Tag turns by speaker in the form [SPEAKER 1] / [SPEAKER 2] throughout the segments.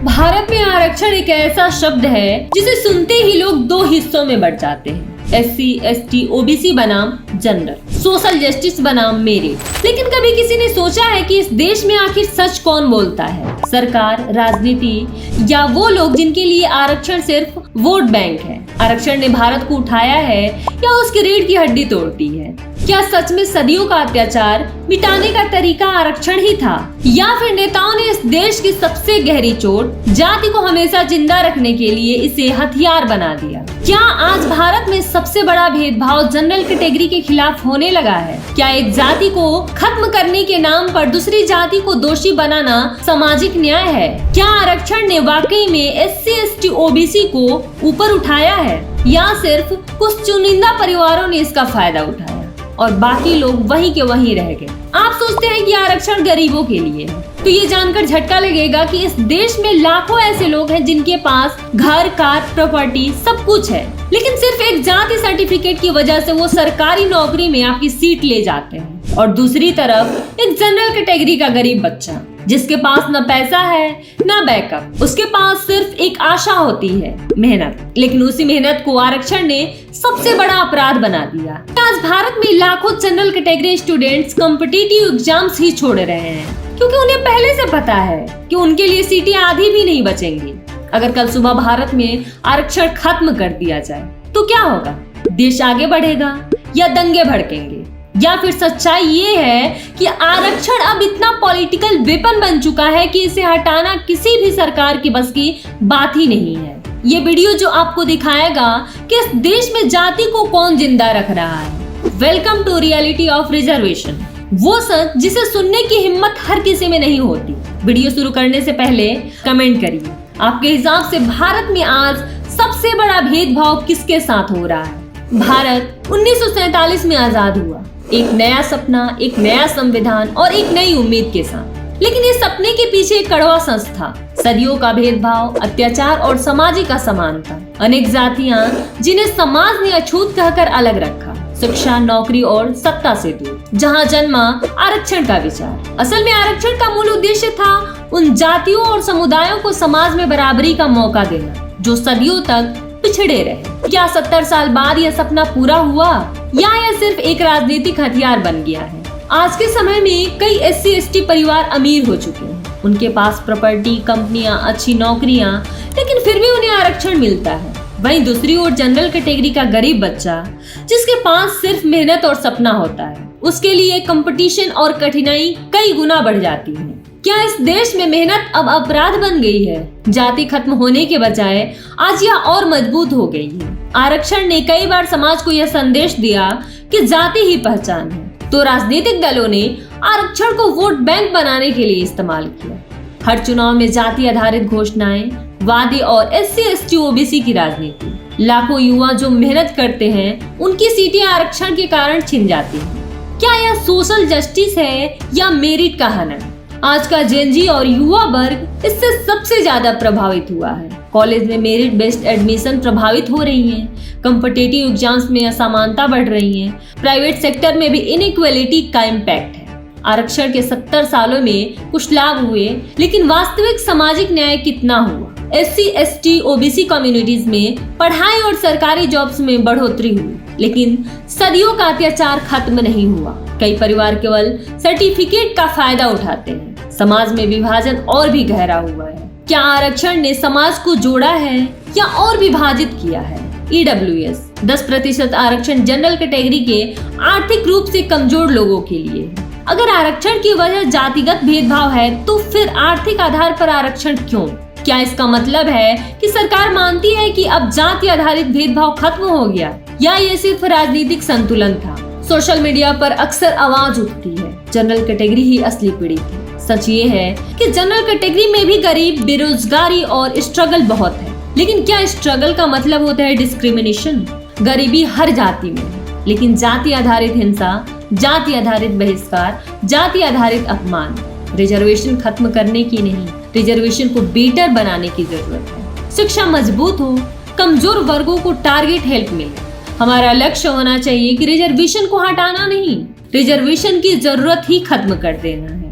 [SPEAKER 1] भारत में आरक्षण एक ऐसा शब्द है जिसे सुनते ही लोग दो हिस्सों में बढ़ जाते हैं, SC, ST, OBC बनाम जनरल, सोशल जस्टिस बनाम मेरिट। लेकिन कभी किसी ने सोचा है कि इस देश में आखिर सच कौन बोलता है, सरकार, राजनीति या वो लोग जिनके लिए आरक्षण सिर्फ वोट बैंक है? आरक्षण ने भारत को उठाया है या उसकी रीढ़ की हड्डी तोड़ दी है? क्या सच में सदियों का अत्याचार मिटाने का तरीका आरक्षण ही था, या फिर नेताओं ने इस देश की सबसे गहरी चोट जाति को हमेशा जिंदा रखने के लिए इसे हथियार बना दिया? क्या आज भारत में सबसे बड़ा भेदभाव जनरल कैटेगरी के खिलाफ होने लगा है? क्या एक जाति को खत्म करने के नाम पर दूसरी जाति को दोषी बनाना सामाजिक न्याय है? क्या आरक्षण ने वाकई में SC, ST, OBC को ऊपर उठाया है, या सिर्फ कुछ चुनिंदा परिवारों ने इसका फायदा उठाया और बाकी लोग वहीं के वहीं रह गए? आप सोचते हैं कि आरक्षण गरीबों के लिए है, तो ये जानकर झटका लगेगा कि इस देश में लाखों ऐसे लोग हैं जिनके पास घर, कार, प्रॉपर्टी सब कुछ है, लेकिन सिर्फ एक जाति सर्टिफिकेट की वजह से वो सरकारी नौकरी में आपकी सीट ले जाते हैं। और दूसरी तरफ एक जनरल कैटेगरी का गरीब बच्चा जिसके पास न पैसा है न बैकअप, उसके पास सिर्फ एक आशा होती है, मेहनत। लेकिन उसी मेहनत को आरक्षण ने सबसे बड़ा अपराध बना दिया। आज भारत में लाखों general category students competitive exams ही छोड़ रहे हैं क्योंकि उन्हें पहले से पता है कि उनके लिए सीटें आधी भी नहीं बचेंगी। अगर कल सुबह भारत में आरक्षण खत्म कर दिया जाए तो क्या होगा? देश आगे बढ़ेगा या दंगे भड़केंगे? या फिर सच्चाई ये है कि आरक्षण अब इतना पॉलिटिकल वेपन बन चुका है कि इसे हटाना किसी भी सरकार की बस की बात ही नहीं है। ये वीडियो जो आपको दिखाएगा कि इस देश में जाति को कौन जिंदा रख रहा है। Welcome to reality of reservation, वो सच जिसे सुनने की हिम्मत हर किसी में नहीं होती। वीडियो शुरू करने से पहले कमेंट करिए, आपके हिसाब से भारत में आज सबसे बड़ा भेदभाव किसके साथ हो रहा है? भारत 1947 में आजाद हुआ, एक नया सपना, एक नया संविधान और एक नई उम्मीद के साथ। लेकिन इस सपने के पीछे एक कड़वा सच था, सदियों का भेदभाव, अत्याचार और सामाजिक असमानता। अनेक जातियां जिन्हें समाज ने अछूत कहकर अलग रखा, शिक्षा, नौकरी और सत्ता से दूर। जहां जन्मा आरक्षण का विचार। असल में आरक्षण का मूल उद्देश्य था उन जातियों और समुदायों को समाज में बराबरी का मौका देना जो सदियों तक पिछड़े रहे। क्या 70 साल बाद यह सपना पूरा हुआ या यह सिर्फ एक राजनीतिक हथियार बन गया है? आज के समय में कई SC, ST परिवार अमीर हो चुके हैं, उनके पास प्रॉपर्टी, कंपनियां, अच्छी नौकरियां, लेकिन फिर भी उन्हें आरक्षण मिलता है। वहीं दूसरी ओर जनरल कैटेगरी का गरीब बच्चा जिसके पास सिर्फ मेहनत और सपना होता है, उसके लिए कंपटीशन और कठिनाई कई गुना बढ़ जाती है। क्या इस देश में मेहनत अब अपराध बन गई है? जाति खत्म होने के बजाय आज यह और मजबूत हो गई है। आरक्षण ने कई बार समाज को यह संदेश दिया कि जाति ही पहचान है, तो राजनीतिक दलों ने आरक्षण को वोट बैंक बनाने के लिए इस्तेमाल किया। हर चुनाव में जाति आधारित घोषणाएं, वादे और SC, ST, OBC की राजनीति। लाखों युवा जो मेहनत करते हैं उनकी सीटें आरक्षण के कारण छिन जाती हैं। क्या यह सोशल जस्टिस है या मेरिट का हनन? आज का जेनजी और युवा वर्ग इससे सबसे ज्यादा प्रभावित हुआ है। कॉलेज में मेरिट बेस्ड एडमिशन प्रभावित हो रही है, कॉम्पिटिटिव एग्जाम्स में असमानता बढ़ रही है, प्राइवेट सेक्टर में भी इनइक्वालिटी का इम्पैक्ट है। आरक्षण के 70 सालों में कुछ लाभ हुए, लेकिन वास्तविक सामाजिक न्याय कितना हुआ? SC, ST, OBC कम्युनिटीज में पढ़ाई और सरकारी जॉब्स में बढ़ोतरी हुई, लेकिन सदियों का अत्याचार खत्म नहीं हुआ। कई परिवार केवल सर्टिफिकेट का फायदा उठाते हैं। समाज में विभाजन और भी गहरा हुआ है। क्या आरक्षण ने समाज को जोड़ा है या और विभाजित किया है? EWS 10% आरक्षण जनरल कैटेगरी के आर्थिक रूप से कमजोर लोगों के लिए है। अगर आरक्षण की वजह जातिगत भेदभाव है तो फिर आर्थिक आधार पर आरक्षण क्यों? क्या इसका मतलब है कि सरकार मानती है कि अब जाति आधारित भेदभाव खत्म हो गया, या ये सिर्फ राजनीतिक संतुलन था? सोशल मीडिया पर अक्सर आवाज उठती है जनरल कैटेगरी ही असली पीड़ित है। सच ये है कि जनरल कैटेगरी में भी गरीब, बेरोजगारी और स्ट्रगल बहुत है। लेकिन क्या स्ट्रगल का मतलब होता है डिस्क्रिमिनेशन? गरीबी हर जाति में है, लेकिन जाति आधारित हिंसा, जाति आधारित बहिष्कार, जाति आधारित अपमान रिजर्वेशन खत्म करने की नहीं, रिजर्वेशन को बेटर बनाने की जरूरत है। शिक्षा मजबूत हो, कमजोर वर्गों को टारगेट हेल्प मिले। हमारा लक्ष्य होना चाहिए कि रिजर्वेशन को हटाना नहीं, रिजर्वेशन की जरूरत ही खत्म कर देना है।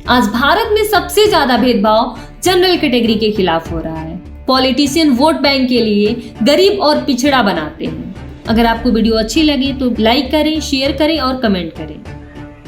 [SPEAKER 1] आज भारत में सबसे ज्यादा भेदभाव जनरल कैटेगरी के खिलाफ हो रहा है। पॉलिटिशियन वोट बैंक के लिए गरीब और पिछड़ा बनाते हैं। अगर आपको वीडियो अच्छी लगी तो लाइक करें, शेयर करें और कमेंट करें।